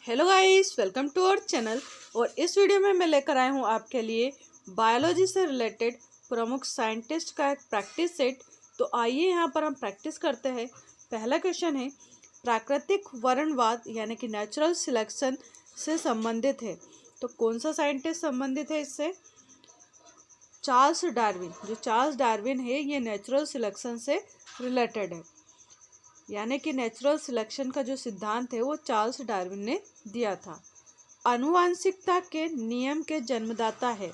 Hello guys, welcome to our channel. और इस video में मैं लेकर आया हूँ आपके लिए बायोलॉजी से रिलेटेड प्रमुख साइंटिस्ट का एक प्रैक्टिस सेट। तो आइए यहाँ पर हम प्रैक्टिस करते हैं। पहला क्वेश्चन है, प्राकृतिक वर्णवाद यानी कि नेचुरल सिलेक्शन से संबंधित है। तो कौन सा साइंटिस्ट संबंधित है इससे? Charles Darwin. जो चार्ल्स डार्विन है ये नेचुरल सिलेक्शन से रिलेटेड है, यानी कि नेचुरल सिलेक्शन का जो सिद्धांत है वो चार्ल्स डार्विन ने दिया था। आनुवांशिकता के नियम के जन्मदाता है,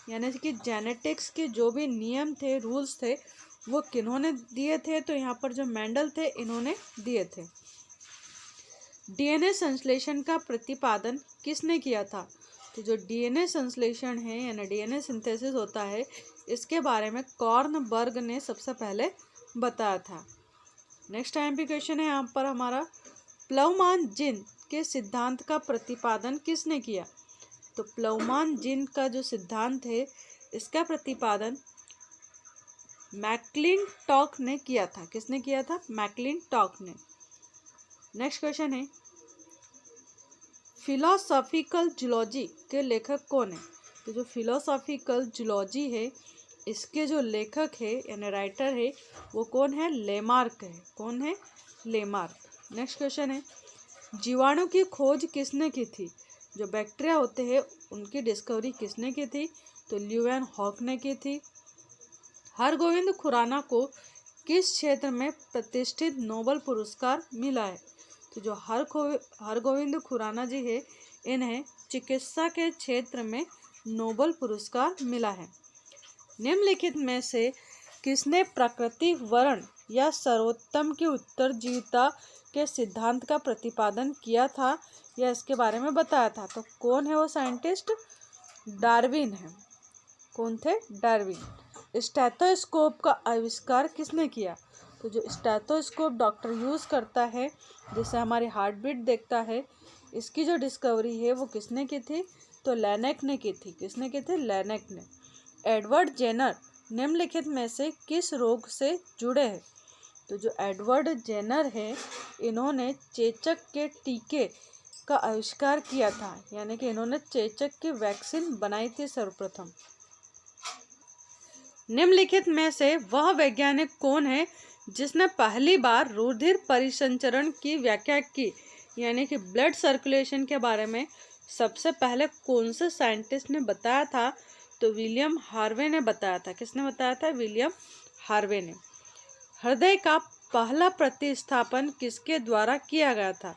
यानी कि जेनेटिक्स के जो भी नियम थे, रूल्स थे, वो किन्होंने दिए थे? तो यहाँ पर जो मेंडल थे इन्होंने दिए थे। डीएनए संश्लेषण का प्रतिपादन किसने किया था? तो जो डीएनए संश्लेषण है यानी डीएनए सिंथेसिस होता है, इसके बारे में कॉर्नबर्ग ने सबसे पहले बताया था। नेक्स्ट टाइम भी क्वेश्चन है यहाँ पर हमारा, प्लवमान जीन के सिद्धांत का प्रतिपादन किसने किया? तो प्लवमान जीन का जो सिद्धांत है इसका प्रतिपादन मैकक्लिंटॉक ने किया था। किसने किया था? मैकक्लिंटॉक ने। नेक्स्ट क्वेश्चन है, फिलोसॉफिकल जूलॉजी के लेखक कौन है? तो जो फिलोसॉफिकल जूलॉजी है इसके जो लेखक है यानी राइटर है वो कौन है? लेमार्क है। कौन है? लेमार्क। नेक्स्ट क्वेश्चन है, जीवाणु की खोज किसने की थी? जो बैक्टीरिया होते हैं उनकी डिस्कवरी किसने की थी? तो ल्यूवेन हॉक ने की थी। हरगोविंद खुराना को किस क्षेत्र में प्रतिष्ठित नोबेल पुरस्कार मिला है? तो जो हरगोविंद खुराना जी है इन्हें चिकित्सा के क्षेत्र में नोबेल पुरस्कार मिला है। निम्नलिखित में से किसने प्रकृति वर्ण या सर्वोत्तम की उत्तरजीविता के सिद्धांत का प्रतिपादन किया था या इसके बारे में बताया था? तो कौन है वो साइंटिस्ट? डार्विन है। कौन थे? डार्विन। स्टेथोस्कोप का आविष्कार किसने किया? तो जो स्टेथोस्कोप डॉक्टर यूज़ करता है जिससे हमारी हार्ट बीट देखता है, इसकी जो डिस्कवरी है वो किसने की थी? तो लैनेक ने की थी। किसने की थी? लैनेक ने। एडवर्ड जेनर निम्नलिखित में से किस रोग से जुड़े हैं? तो जो एडवर्ड जेनर है इन्होंने चेचक के टीके का आविष्कार किया था, यानी कि इन्होंने चेचक की वैक्सीन बनाई थी सर्वप्रथम। निम्नलिखित में से वह वैज्ञानिक कौन है जिसने पहली बार रुधिर परिसंचरण की व्याख्या की, यानी कि ब्लड सर्कुलेशन के बारे में सबसे पहले कौन से साइंटिस्ट ने बताया था? तो विलियम हार्वे ने बताया था। किसने बताया था? विलियम हार्वे ने। हृदय का पहला प्रतिस्थापन किसके द्वारा किया गया था?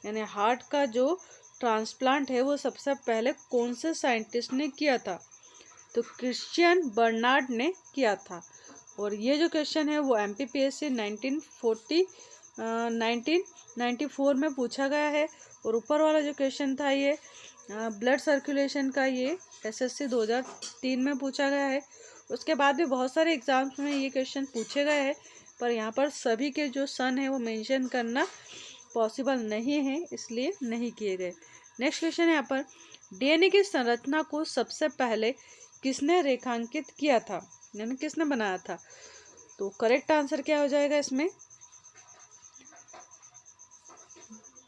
यानी हार्ट का जो ट्रांसप्लांट है वो सबसे पहले कौन से साइंटिस्ट ने किया था? तो क्रिश्चियन बर्नार्ड ने किया था। और ये जो क्वेश्चन है वो MPPSC 1994 में पूछा गया है। और ऊपर वाला जो क्वेश्चन था ये ब्लड सर्कुलेशन का, ये SSC 2003 में पूछा गया है। उसके बाद भी बहुत सारे एग्जाम्स में ये क्वेश्चन पूछे गए हैं, पर यहाँ पर सभी के जो सन है वो मेंशन करना पॉसिबल नहीं है, इसलिए नहीं किए गए। नेक्स्ट क्वेश्चन है यहाँ पर, DNA की संरचना को सबसे पहले किसने रेखांकित किया था, यानी किसने बनाया था? तो करेक्ट आंसर क्या हो जाएगा इसमें?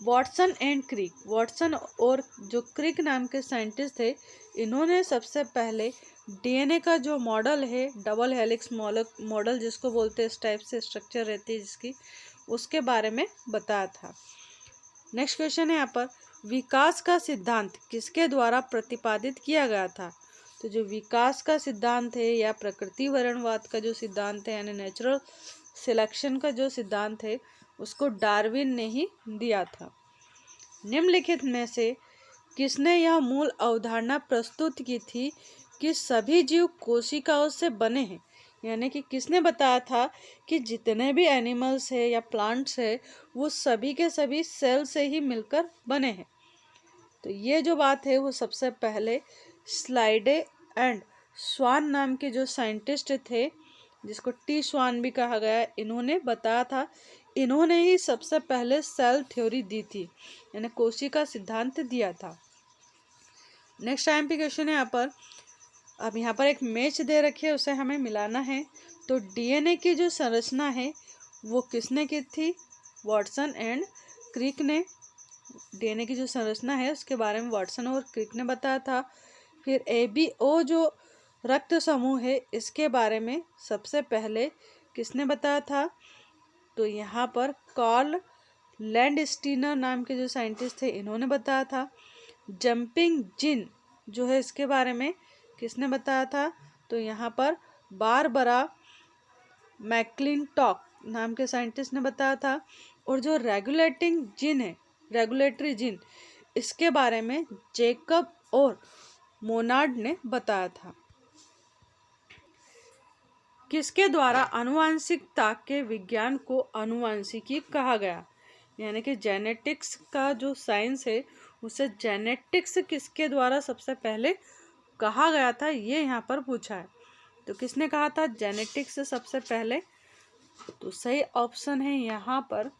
Watson and Crick. वॉटसन और जो क्रिक नाम के साइंटिस्ट थे इन्होंने सबसे पहले DNA का जो मॉडल है, डबल हेलिक्स मॉडल जिसको बोलते हैं, इस टाइप से स्ट्रक्चर रहती है जिसकी, उसके बारे में बताया था। नेक्स्ट क्वेश्चन है यहाँ पर, विकास का सिद्धांत किसके द्वारा प्रतिपादित किया गया था? तो जो विकास का सिद्धांत है या प्रकृति वर्णवाद का जो सिद्धांत है यानी नेचुरल सिलेक्शन का जो सिद्धांत है उसको डार्विन ने ही दिया था। निम्नलिखित में से किसने यह मूल अवधारणा प्रस्तुत की थी कि सभी जीव कोशिकाओं से बने हैं? यानी कि किसने बताया था कि जितने भी एनिमल्स है या प्लांट्स है वो सभी के सभी सेल से ही मिलकर बने हैं? तो ये जो बात है वो सबसे पहले स्लाइडे एंड स्वान नाम के जो साइंटिस्ट थे, जिसको टी स्वान भी कहा गया है, इन्होंने बताया था। इन्होंने ही सबसे पहले सेल थ्योरी दी थी, यानी कोशिका सिद्धांत दिया था। नेक्स्ट टाइम पे क्वेश्चन है यहाँ पर, अब यहाँ पर एक मैच दे रखी है उसे हमें मिलाना है। तो DNA की जो संरचना है वो किसने की थी? वॉटसन एंड क्रिक ने। डीएनए की जो संरचना है उसके बारे में वाटसन और क्रिक ने बताया था। फिर एबीओ जो रक्त समूह है इसके बारे में सबसे पहले किसने बताया था? तो यहाँ पर कार्ल लैंडस्टीनर नाम के जो साइंटिस्ट थे इन्होंने बताया था। जंपिंग जिन जो है इसके बारे में किसने बताया था? तो यहाँ पर बारबरा मैक्लिंटॉक नाम के साइंटिस्ट ने बताया था। और जो रेगुलेटिंग जिन है, रेगुलेटरी जिन, इसके बारे में जेकब और मोनार्ड ने बताया था। किसके द्वारा आनुवंशिकता के विज्ञान को आनुवंशिकी कहा गया? यानी कि जेनेटिक्स का जो साइंस है उसे जेनेटिक्स किसके द्वारा सबसे पहले कहा गया था, ये यहाँ पर पूछा है। तो किसने कहा था जेनेटिक्स सबसे पहले? तो सही ऑप्शन है यहाँ पर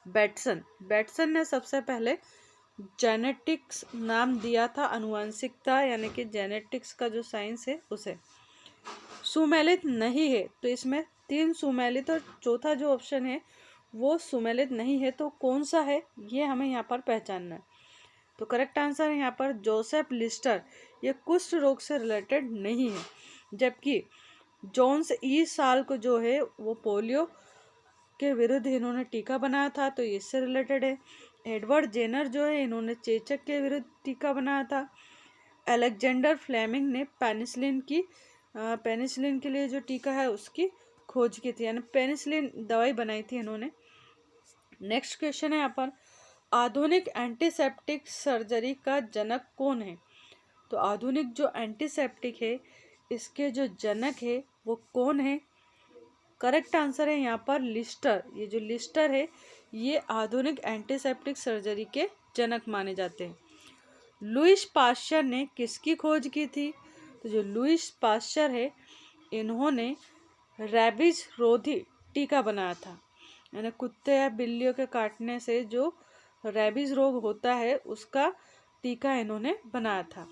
बैटसन। बैटसन ने सबसे पहले जेनेटिक्स नाम दिया था आनुवंशिकता यानी कि जेनेटिक्स का जो साइंस है उसे। सुमेलित नहीं है, तो इसमें 3 सुमेलित और चौथा जो ऑप्शन है वो सुमेलित नहीं है, तो कौन सा है ये हमें यहाँ पर पहचानना है। तो करेक्ट आंसर है यहाँ पर जोसेफ लिस्टर। ये कुष्ठ रोग से रिलेटेड नहीं है, जबकि जॉन्स ई साल को जो है वो पोलियो के विरुद्ध इन्होंने टीका बनाया था, तो इससे रिलेटेड है। एडवर्ड जेनर जो है इन्होंने चेचक के विरुद्ध टीका बनाया था। अलेक्जेंडर फ्लेमिंग ने पेनिसिलिन के लिए जो टीका है उसकी खोज की थी, यानी पेनिसिलिन दवाई बनाई थी इन्होंने। नेक्स्ट क्वेश्चन है यहाँ पर आधुनिक एंटीसेप्टिक सर्जरी का जनक कौन है? तो आधुनिक जो एंटीसेप्टिक है इसके जो जनक है वो कौन है? करेक्ट आंसर है यहाँ पर लिस्टर। ये जो लिस्टर है ये आधुनिक एंटीसेप्टिक सर्जरी के जनक माने जाते हैं। लुईस पाश्चर ने किसकी खोज की थी? तो जो लुईस पाश्चर है इन्होंने रैबिज रोधी टीका बनाया था, यानी कुत्ते या बिल्लियों के काटने से जो रैबिज रोग होता है उसका टीका इन्होंने बनाया था।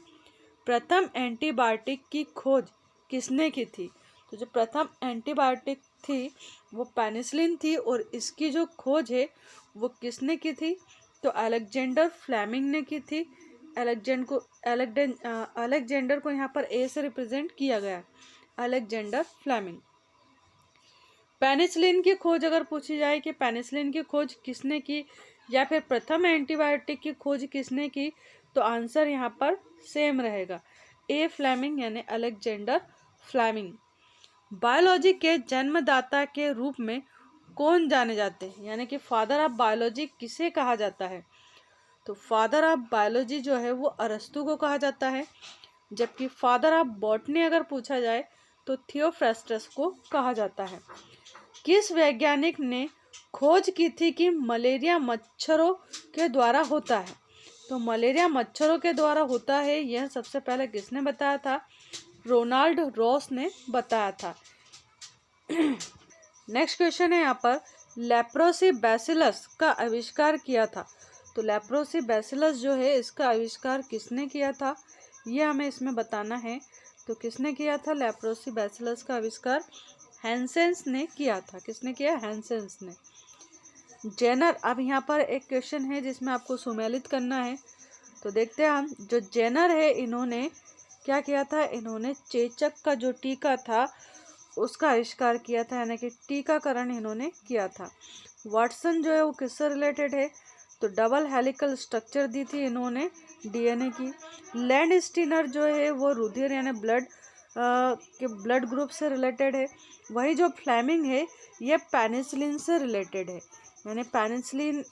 प्रथम एंटीबायोटिक की खोज किसने की थी? तो जो प्रथम एंटीबायोटिक थी वो पेनिसिलिन थी, और इसकी जो खोज है वो किसने की थी? तो अलेक्जेंडर फ्लेमिंग ने की थी। अलेक्जेंडर को यहाँ पर ए से रिप्रेजेंट किया गया, अलेक्जेंडर फ्लेमिंग। पेनिसिलिन की खोज अगर पूछी जाए कि पेनिसिलिन की खोज किसने की या फिर प्रथम एंटीबायोटिक की खोज किसने की, तो आंसर यहाँ पर सेम रहेगा, ए फ्लेमिंग यानी अलेक्जेंडर फ्लेमिंग। बायोलॉजी के जन्मदाता के रूप में कौन जाने जाते हैं, यानी कि फादर ऑफ बायोलॉजी किसे कहा जाता है? तो फादर ऑफ बायोलॉजी जो है वो अरस्तु को कहा जाता है, जबकि फादर ऑफ बॉटनी अगर पूछा जाए तो थियोफ्रास्टस को कहा जाता है। किस वैज्ञानिक ने खोज की थी कि मलेरिया मच्छरों के द्वारा होता है? तो मलेरिया मच्छरों के द्वारा होता है यह सबसे पहले किसने बताया था? रोनाल्ड रॉस ने बताया था। नेक्स्ट क्वेश्चन है यहाँ पर लेप्रोसी बैसिलस का आविष्कार किया था। तो लेप्रोसी बैसिलस जो है इसका आविष्कार किसने किया था ये हमें इसमें बताना है। तो किसने किया था लेप्रोसी बैसिलस का आविष्कार? हैंसेंस ने किया था। किसने किया? हैंसेंस ने। जेनर, अब यहाँ पर एक क्वेश्चन है जिसमें आपको सुमेलित करना है, तो देखते हैं हम। जो जेनर है इन्होंने क्या किया था? इन्होंने चेचक का जो टीका था उसका आविष्कार किया था, यानी कि टीकाकरण इन्होंने किया था। वाटसन जो है वो किससे रिलेटेड है? तो डबल हेलिकल स्ट्रक्चर दी थी इन्होंने डीएनए की। लैंडस्टीनर जो है वो रुधिर यानी ब्लड ग्रुप से रिलेटेड है। वही जो फ्लेमिंग है ये पेनिसिलिन से रिलेटेड है, यानी पेनिसिलिन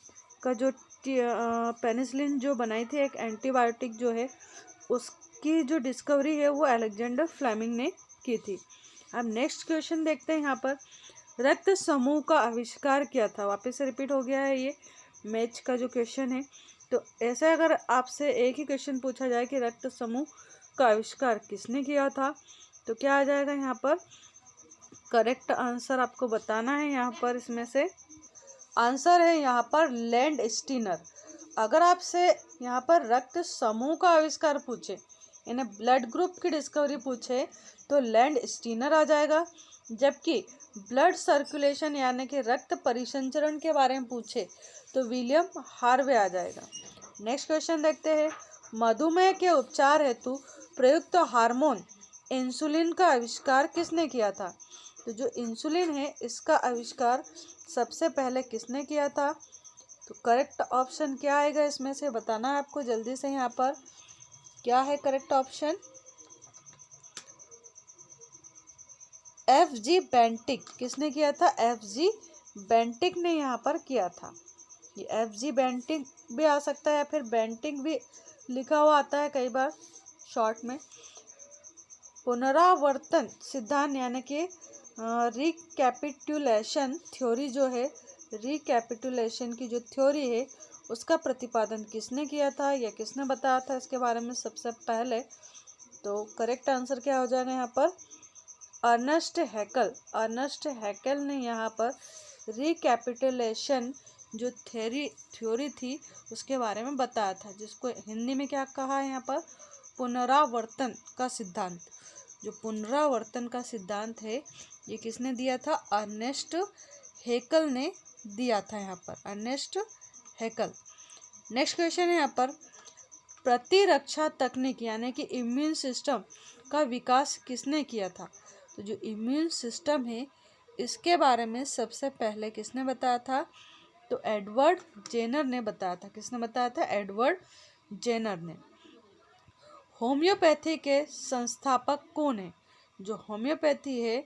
का जो पेनिसिलिन जो बनाई थी एक एंटीबायोटिक जो है उसकी जो डिस्कवरी है वो अलेक्जेंडर फ्लेमिंग ने की थी। अब नेक्स्ट क्वेश्चन देखते हैं यहाँ पर रक्त समूह का आविष्कार किया था। वापस से रिपीट हो गया है ये मैच का जो क्वेश्चन है। तो ऐसे अगर आपसे एक ही क्वेश्चन पूछा जाए कि रक्त समूह का आविष्कार किसने किया था, तो क्या आ जाएगा यहाँ पर? करेक्ट आंसर आपको बताना है। यहाँ पर इसमें से आंसर है यहाँ पर लैंडस्टीनर। अगर आपसे यहाँ पर रक्त समूह का आविष्कार पूछे, यानी ब्लड ग्रुप की डिस्कवरी पूछे, तो लैंडस्टीनर आ जाएगा। जबकि ब्लड सर्कुलेशन यानी कि रक्त परिसंचरण के बारे में पूछे तो विलियम हार्वे आ जाएगा। नेक्स्ट क्वेश्चन देखते हैं, मधुमेह के उपचार हेतु प्रयुक्त हार्मोन इंसुलिन का आविष्कार किसने किया था? तो जो इंसुलिन है इसका आविष्कार सबसे पहले किसने किया था? तो करेक्ट ऑप्शन क्या आएगा इसमें से बताना है आपको जल्दी से। यहाँ पर क्या है करेक्ट ऑप्शन? FG Bentinck. किसने किया था? FG बेंटिक ने यहाँ पर किया था। ये FG बेंटिक भी आ सकता है या फिर बेंटिक भी लिखा हुआ आता है कई बार शॉर्ट में। पुनरावर्तन सिद्धांत यानी कि रिकैपिटुलेशन थ्योरी जो है, रिकैपिटुलेशन की जो थ्योरी है उसका प्रतिपादन किसने किया था या किसने बताया था इसके बारे में सबसे पहले? तो करेक्ट आंसर क्या हो जाएगा यहाँ पर? Ernest Hückel. अर्नेस्ट हैकेल ने यहाँ पर रिकैपिटुलेशन जो थ्योरी थी उसके बारे में बताया था, जिसको हिंदी में क्या कहा है यहाँ पर? पुनरावर्तन का सिद्धांत। जो पुनरावर्तन का सिद्धांत है ये किसने दिया था? अर्नेस्ट हैकेल ने दिया था यहाँ पर, अर्नेस्ट हैकेल। नेक्स्ट क्वेश्चन है यहाँ पर, प्रतिरक्षा तकनीक यानी कि इम्यून सिस्टम का विकास किसने किया था? तो जो इम्यून सिस्टम है इसके बारे में सबसे पहले किसने बताया था? तो एडवर्ड जेनर ने बताया था। किसने बताया था? एडवर्ड जेनर ने। होम्योपैथी के संस्थापक कौन है? जो होम्योपैथी है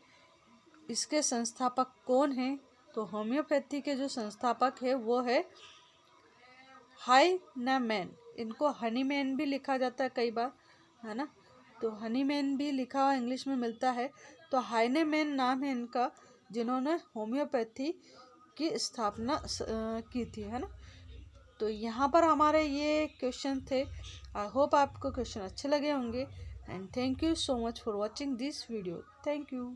इसके संस्थापक कौन है? तो होम्योपैथी के जो संस्थापक है वो है हाइनेमैन। इनको हनीमैन भी लिखा जाता है कई बार, है ना? तो हनीमैन भी लिखा हुआ इंग्लिश में मिलता है। तो हाइनेमैन नाम है इनका, जिन्होंने होम्योपैथी की स्थापना की थी, है ना? तो यहाँ पर हमारे ये क्वेश्चन थे। आई होप आपको क्वेश्चन अच्छे लगे होंगे and thank you so much for watching this video. Thank you.